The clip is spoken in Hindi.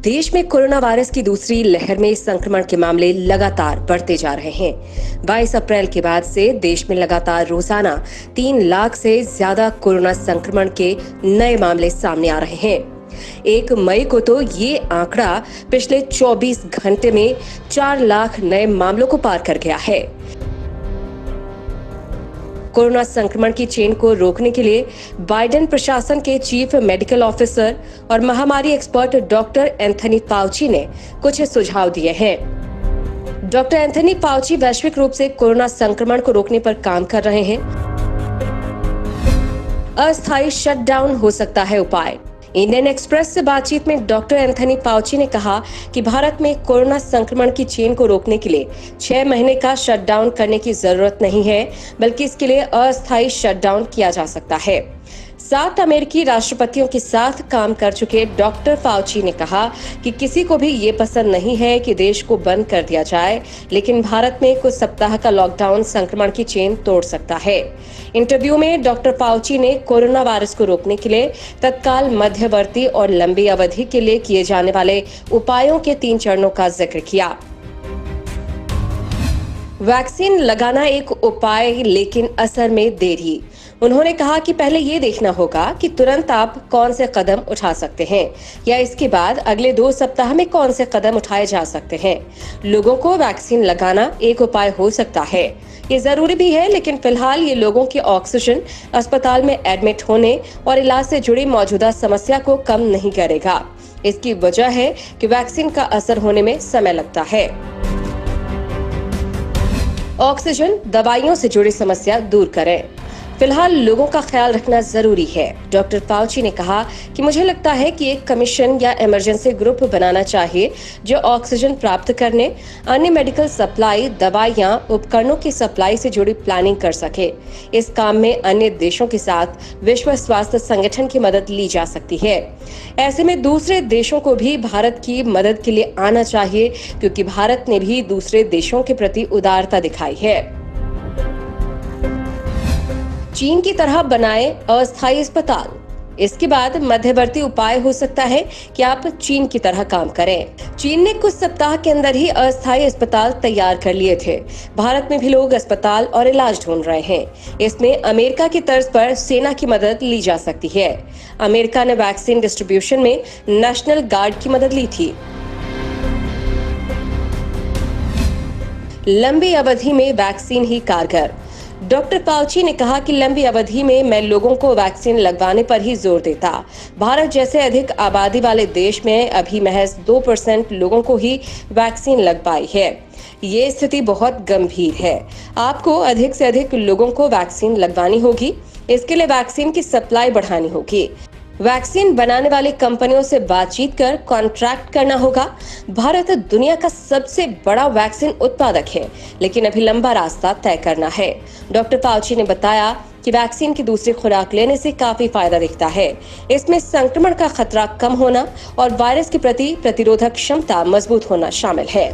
देश में कोरोना वायरस की दूसरी लहर में संक्रमण के मामले लगातार बढ़ते जा रहे हैं। 22 अप्रैल के बाद से देश में लगातार रोजाना 3 लाख से ज्यादा कोरोना संक्रमण के नए मामले सामने आ रहे हैं। 1 मई को तो ये आंकड़ा पिछले 24 घंटे में 4 लाख नए मामलों को पार कर गया है। कोरोना संक्रमण की चेन को रोकने के लिए बाइडेन प्रशासन के चीफ मेडिकल ऑफिसर और महामारी एक्सपर्ट डॉक्टर एंथनी फाउची ने कुछ सुझाव दिए हैं। डॉक्टर एंथनी फाउची वैश्विक रूप से कोरोना संक्रमण को रोकने पर काम कर रहे हैं। अस्थायी शटडाउन हो सकता है उपाय। इंडियन एक्सप्रेस से बातचीत में डॉक्टर एंथनी फाउची ने कहा कि भारत में कोरोना संक्रमण की चेन को रोकने के लिए 6 महीने का शटडाउन करने की जरूरत नहीं है, बल्कि इसके लिए अस्थायी शटडाउन किया जा सकता है। 7 अमेरिकी राष्ट्रपतियों के साथ काम कर चुके डॉक्टर फाउची ने कहा कि किसी को भी ये पसंद नहीं है कि देश को बंद कर दिया जाए, लेकिन भारत में कुछ सप्ताह का लॉकडाउन संक्रमण की चेन तोड़ सकता है। इंटरव्यू में डॉक्टर फाउची ने कोरोना वायरस को रोकने के लिए तत्काल, मध्यवर्ती और लंबी अवधि के लिए किए जाने वाले उपायों के 3 चरणों का जिक्र किया। वैक्सीन लगाना एक उपाय, लेकिन असर में देरी। उन्होंने कहा कि पहले ये देखना होगा कि तुरंत आप कौन से कदम उठा सकते हैं या इसके बाद अगले 2 सप्ताह में कौन से कदम उठाए जा सकते हैं। लोगों को वैक्सीन लगाना एक उपाय हो सकता है, ये जरूरी भी है, लेकिन फिलहाल ये लोगों की ऑक्सीजन, अस्पताल में एडमिट होने और इलाज से जुड़ी मौजूदा समस्या को कम नहीं करेगा। इसकी वजह है कि वैक्सीन का असर होने में समय लगता है। ऑक्सीजन, दवाइयों से जुड़ी समस्या दूर करें। फिलहाल लोगों का ख्याल रखना जरूरी है। डॉक्टर फाउची ने कहा कि मुझे लगता है कि एक कमीशन या इमरजेंसी ग्रुप बनाना चाहिए जो ऑक्सीजन प्राप्त करने, अन्य मेडिकल सप्लाई, दवाइयां, उपकरणों की सप्लाई से जुड़ी प्लानिंग कर सके। इस काम में अन्य देशों के साथ विश्व स्वास्थ्य संगठन की मदद ली जा सकती है। ऐसे में दूसरे देशों को भी भारत की मदद के लिए आना चाहिए, क्योंकि भारत ने भी दूसरे देशों के प्रति उदारता दिखाई है। चीन की तरह बनाए अस्थायी अस्पताल। इसके बाद मध्यवर्ती उपाय हो सकता है कि आप चीन की तरह काम करें। चीन ने कुछ सप्ताह के अंदर ही अस्थायी अस्पताल तैयार कर लिए थे। भारत में भी लोग अस्पताल और इलाज ढूंढ रहे हैं। इसमें अमेरिका की तर्ज पर सेना की मदद ली जा सकती है। अमेरिका ने वैक्सीन डिस्ट्रीब्यूशन में नेशनल गार्ड की मदद ली थी। लंबी अवधि में वैक्सीन ही कारगर। डॉक्टर फाउची ने कहा कि लंबी अवधि में मैं लोगों को वैक्सीन लगवाने पर ही जोर देता। भारत जैसे अधिक आबादी वाले देश में अभी महज 2% लोगों को ही वैक्सीन लग पाई है। ये स्थिति बहुत गंभीर है। आपको अधिक से अधिक लोगों को वैक्सीन लगवानी होगी। इसके लिए वैक्सीन की सप्लाई बढ़ानी होगी। वैक्सीन बनाने वाली कंपनियों से बातचीत कर कॉन्ट्रैक्ट करना होगा। भारत दुनिया का सबसे बड़ा वैक्सीन उत्पादक है, लेकिन अभी लंबा रास्ता तय करना है। डॉक्टर फाउची ने बताया कि वैक्सीन की दूसरी खुराक लेने से काफी फायदा दिखता है। इसमें संक्रमण का खतरा कम होना और वायरस के प्रति प्रतिरोधक क्षमता मजबूत होना शामिल है।